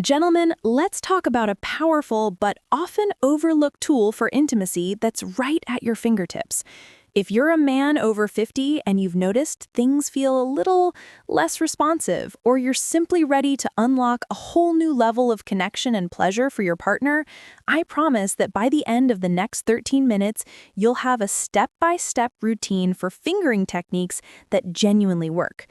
Gentlemen, let's talk about a powerful but often overlooked tool for intimacy that's right at your fingertips. If you're a man over 50 and you've noticed things feel a little less responsive, or you're simply ready to unlock a whole new level of connection and pleasure for your partner, I promise that by the end of the next 13 minutes, you'll have a step-by-step routine for fingering techniques that genuinely work.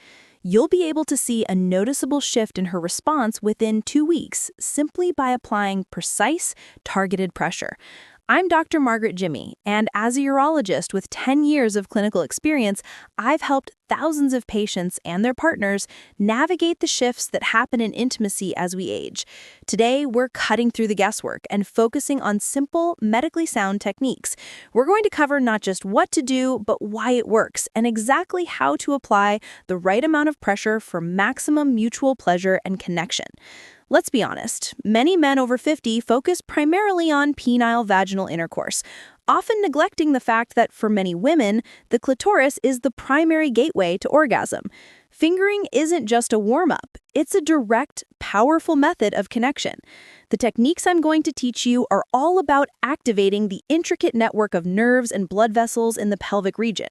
You'll be able to see a noticeable shift in her response within 2 weeks simply by applying precise, targeted pressure. I'm Dr. Magaret Jimmy, and as a urologist with 10 years of clinical experience, I've helped thousands of patients and their partners navigate the shifts that happen in intimacy as we age. Today, we're cutting through the guesswork and focusing on simple, medically sound techniques. We're going to cover not just what to do, but why it works, and exactly how to apply the right amount of pressure for maximum mutual pleasure and connection. Let's be honest, many men over 50 focus primarily on penile vaginal intercourse, often neglecting the fact that for many women, the clitoris is the primary gateway to orgasm. Fingering isn't just a warm-up, it's a direct, powerful method of connection. The techniques I'm going to teach you are all about activating the intricate network of nerves and blood vessels in the pelvic region.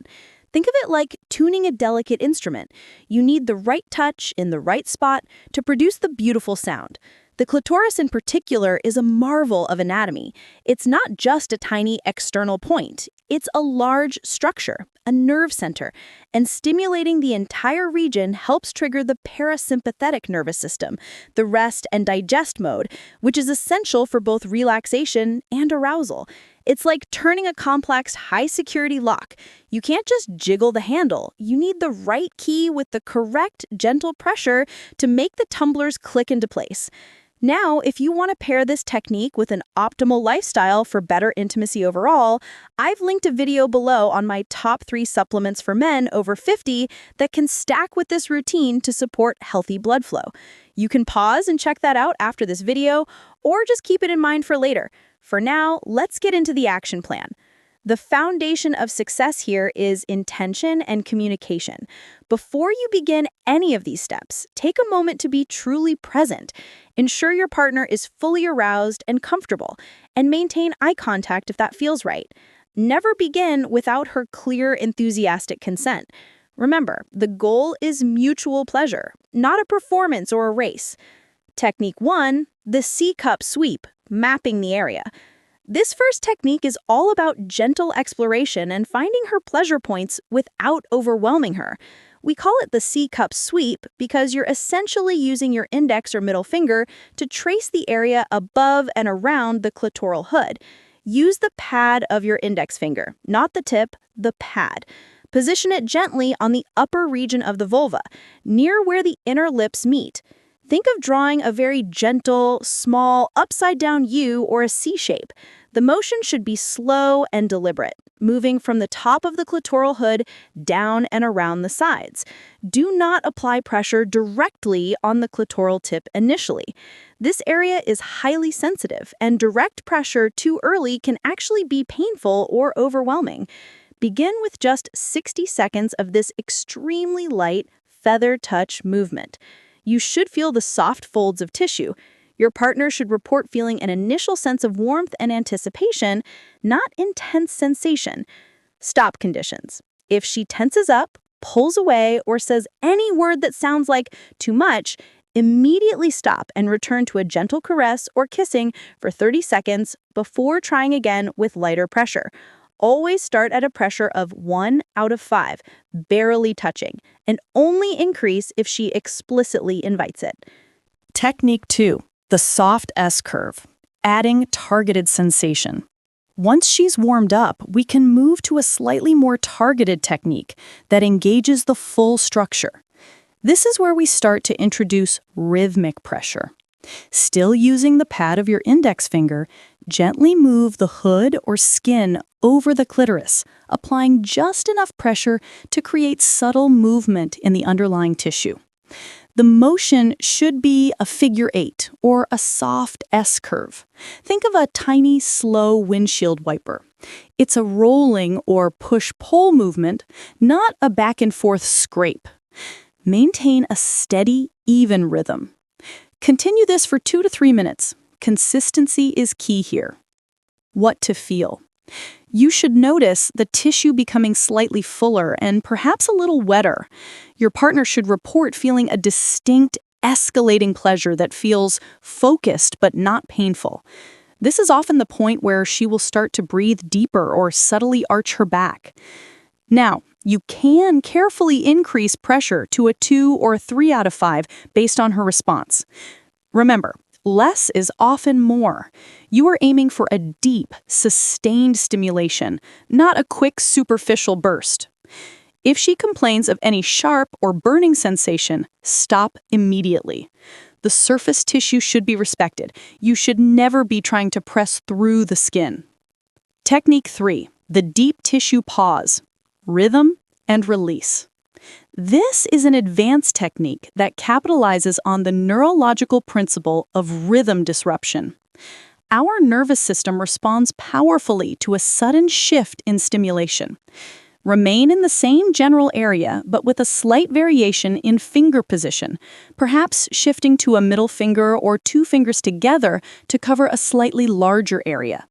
Think of it like tuning a delicate instrument. You need the right touch in the right spot to produce the beautiful sound. The clitoris in particular is a marvel of anatomy. It's not just a tiny external point. It's a large structure, a nerve center, and stimulating the entire region helps trigger the parasympathetic nervous system, the rest and digest mode, which is essential for both relaxation and arousal. It's like turning a complex, high-security lock. You can't just jiggle the handle. You need the right key with the correct, gentle pressure to make the tumblers click into place. Now, if you want to pair this technique with an optimal lifestyle for better intimacy overall, I've linked a video below on my top 3 supplements for men over 50 that can stack with this routine to support healthy blood flow. You can pause and check that out after this video, or just keep it in mind for later. For now, let's get into the action plan. The foundation of success here is intention and communication. Before you begin any of these steps, take a moment to be truly present. Ensure your partner is fully aroused and comfortable, and maintain eye contact if that feels right. Never begin without her clear, enthusiastic consent. Remember, the goal is mutual pleasure, not a performance or a race. Technique 1, the C-cup sweep, mapping the area. This first technique is all about gentle exploration and finding her pleasure points without overwhelming her. We call it the C-cup sweep because you're essentially using your index or middle finger to trace the area above and around the clitoral hood. Use the pad of your index finger, not the tip, the pad. Position it gently on the upper region of the vulva, near where the inner lips meet. Think of drawing a very gentle, small, upside-down U or a C shape. The motion should be slow and deliberate, moving from the top of the clitoral hood down and around the sides. Do not apply pressure directly on the clitoral tip initially. This area is highly sensitive, and direct pressure too early can actually be painful or overwhelming. Begin with just 60 seconds of this extremely light, feather touch movement. You should feel the soft folds of tissue. Your partner should report feeling an initial sense of warmth and anticipation, not intense sensation. Stop conditions. If she tenses up, pulls away, or says any word that sounds like too much, immediately stop and return to a gentle caress or kissing for 30 seconds before trying again with lighter pressure. Always start at a pressure of 1 out of 5, barely touching, and only increase if she explicitly invites it. Technique 2, the soft S-curve, adding targeted sensation. Once she's warmed up, we can move to a slightly more targeted technique that engages the full structure. This is where we start to introduce rhythmic pressure. Still using the pad of your index finger, gently move the hood or skin over the clitoris, applying just enough pressure to create subtle movement in the underlying tissue. The motion should be a figure 8 or a soft S-curve. Think of a tiny, slow windshield wiper. It's a rolling or push-pull movement, not a back-and-forth scrape. Maintain a steady, even rhythm. Continue this for 2 to 3 minutes. Consistency is key here. What to feel. You should notice the tissue becoming slightly fuller and perhaps a little wetter. Your partner should report feeling a distinct, escalating pleasure that feels focused but not painful. This is often the point where she will start to breathe deeper or subtly arch her back. Now, you can carefully increase pressure to a 2 or 3 out of 5 based on her response. Remember, less is often more. You are aiming for a deep, sustained stimulation, not a quick, superficial burst. If she complains of any sharp or burning sensation, stop immediately. The surface tissue should be respected. You should never be trying to press through the skin. Technique 3, the deep tissue pause, rhythm and release. This is an advanced technique that capitalizes on the neurological principle of rhythm disruption. Our nervous system responds powerfully to a sudden shift in stimulation. Remain in the same general area, but with a slight variation in finger position, perhaps shifting to a middle finger or 2 fingers together to cover a slightly larger area.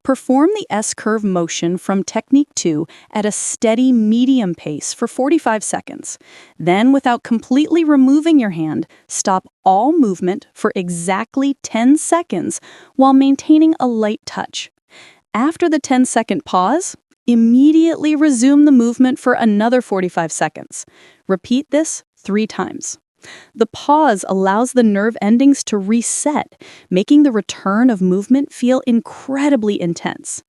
Perform the S-curve motion from Technique 2 at a steady medium pace for 45 seconds. Then, without completely removing your hand, stop all movement for exactly 10 seconds while maintaining a light touch. After the 10-second pause, immediately resume the movement for another 45 seconds. Repeat this 3 times. The pause allows the nerve endings to reset, making the return of movement feel incredibly intense.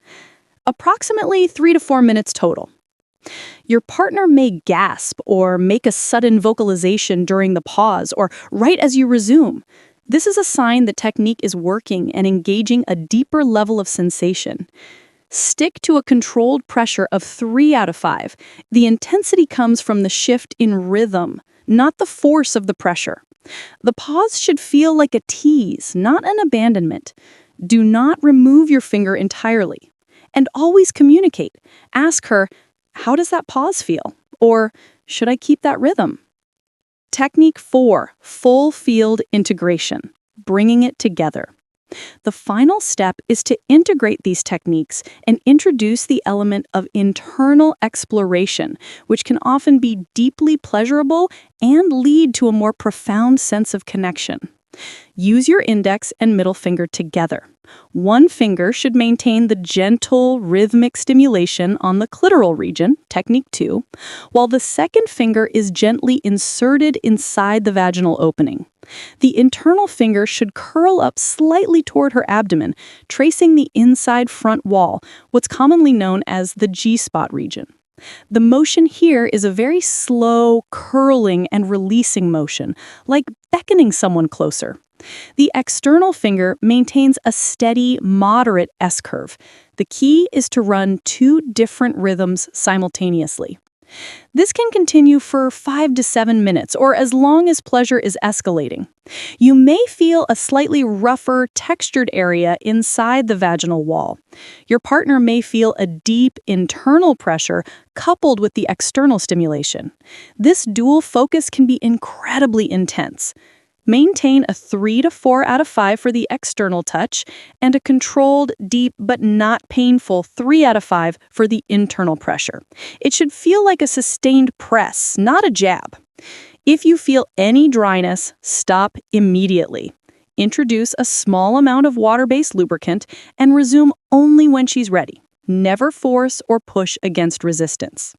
Approximately 3 to 4 minutes total. Your partner may gasp or make a sudden vocalization during the pause or right as you resume. This is a sign the technique is working and engaging a deeper level of sensation. Stick to a controlled pressure of 3 out of 5. The intensity comes from the shift in rhythm, not the force of the pressure. The pause should feel like a tease, not an abandonment. Do not remove your finger entirely. And always communicate. Ask her, how does that pause feel? Or, should I keep that rhythm? Technique 4, full field integration, bringing it together. The final step is to integrate these techniques and introduce the element of internal exploration, which can often be deeply pleasurable and lead to a more profound sense of connection. Use your index and middle finger together. One finger should maintain the gentle, rhythmic stimulation on the clitoral region, Technique 2, while the second finger is gently inserted inside the vaginal opening. The internal finger should curl up slightly toward her abdomen, tracing the inside front wall, what's commonly known as the G-spot region. The motion here is a very slow, curling and releasing motion, like beckoning someone closer. The external finger maintains a steady, moderate S-curve. The key is to run 2 different rhythms simultaneously. This can continue for 5 to 7 minutes, or as long as pleasure is escalating. You may feel a slightly rougher, textured area inside the vaginal wall. Your partner may feel a deep internal pressure coupled with the external stimulation. This dual focus can be incredibly intense. Maintain a 3 to 4 out of 5 for the external touch and a controlled, deep, but not painful 3 out of 5 for the internal pressure. It should feel like a sustained press, not a jab. If you feel any dryness, stop immediately. Introduce a small amount of water-based lubricant and resume only when she's ready. Never force or push against resistance.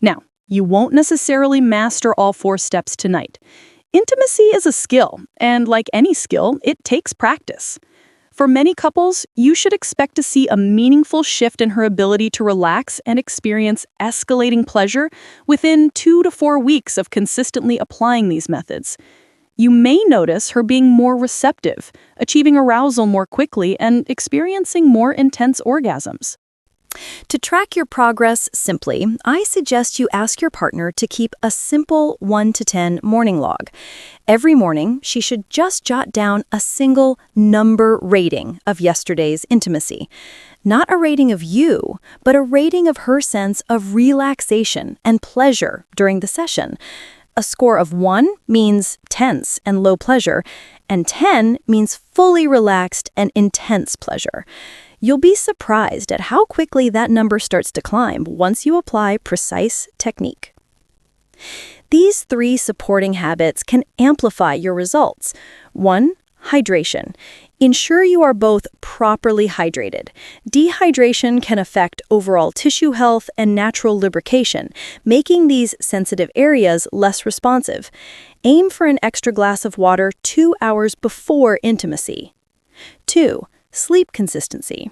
Now, you won't necessarily master all 4 steps tonight. Intimacy is a skill, and like any skill, it takes practice. For many couples, you should expect to see a meaningful shift in her ability to relax and experience escalating pleasure within 2 to 4 weeks of consistently applying these methods. You may notice her being more receptive, achieving arousal more quickly, and experiencing more intense orgasms. To track your progress simply, I suggest you ask your partner to keep a simple 1 to 10 morning log. Every morning, she should just jot down a single number rating of yesterday's intimacy. Not a rating of you, but a rating of her sense of relaxation and pleasure during the session. A score of 1 means tense and low pleasure, and 10 means fully relaxed and intense pleasure. You'll be surprised at how quickly that number starts to climb once you apply precise technique. These 3 supporting habits can amplify your results. 1. Hydration. Ensure you are both properly hydrated. Dehydration can affect overall tissue health and natural lubrication, making these sensitive areas less responsive. Aim for an extra glass of water 2 hours before intimacy. 2. Sleep consistency.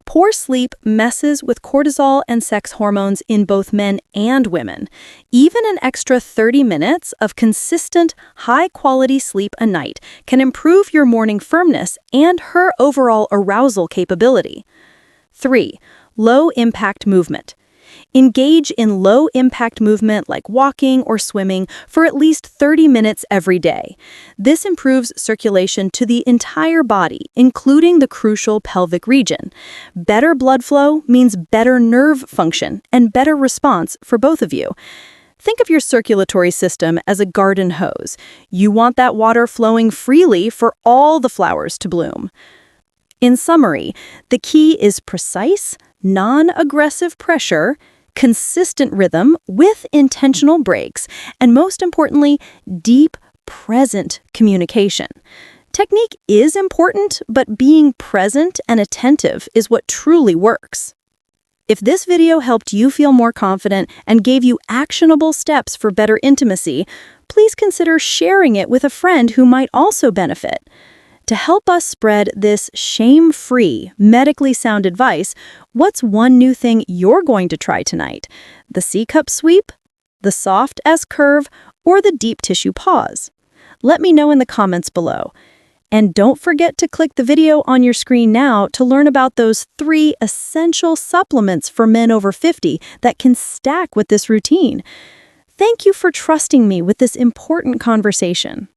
Poor sleep messes with cortisol and sex hormones in both men and women. Even an extra 30 minutes of consistent, high-quality sleep a night can improve your morning firmness and her overall arousal capability. 3. Low-impact movement. Engage in low-impact movement like walking or swimming for at least 30 minutes every day. This improves circulation to the entire body, including the crucial pelvic region. Better blood flow means better nerve function and better response for both of you. Think of your circulatory system as a garden hose. You want that water flowing freely for all the flowers to bloom. In summary, the key is precise, non-aggressive pressure, consistent rhythm with intentional breaks, and most importantly, deep, present communication. Technique is important, but being present and attentive is what truly works. If this video helped you feel more confident and gave you actionable steps for better intimacy, please consider sharing it with a friend who might also benefit. To help us spread this shame-free, medically sound advice, what's one new thing you're going to try tonight? The C-cup sweep, the soft S-curve, or the deep tissue pause? Let me know in the comments below. And don't forget to click the video on your screen now to learn about those 3 essential supplements for men over 50 that can stack with this routine. Thank you for trusting me with this important conversation.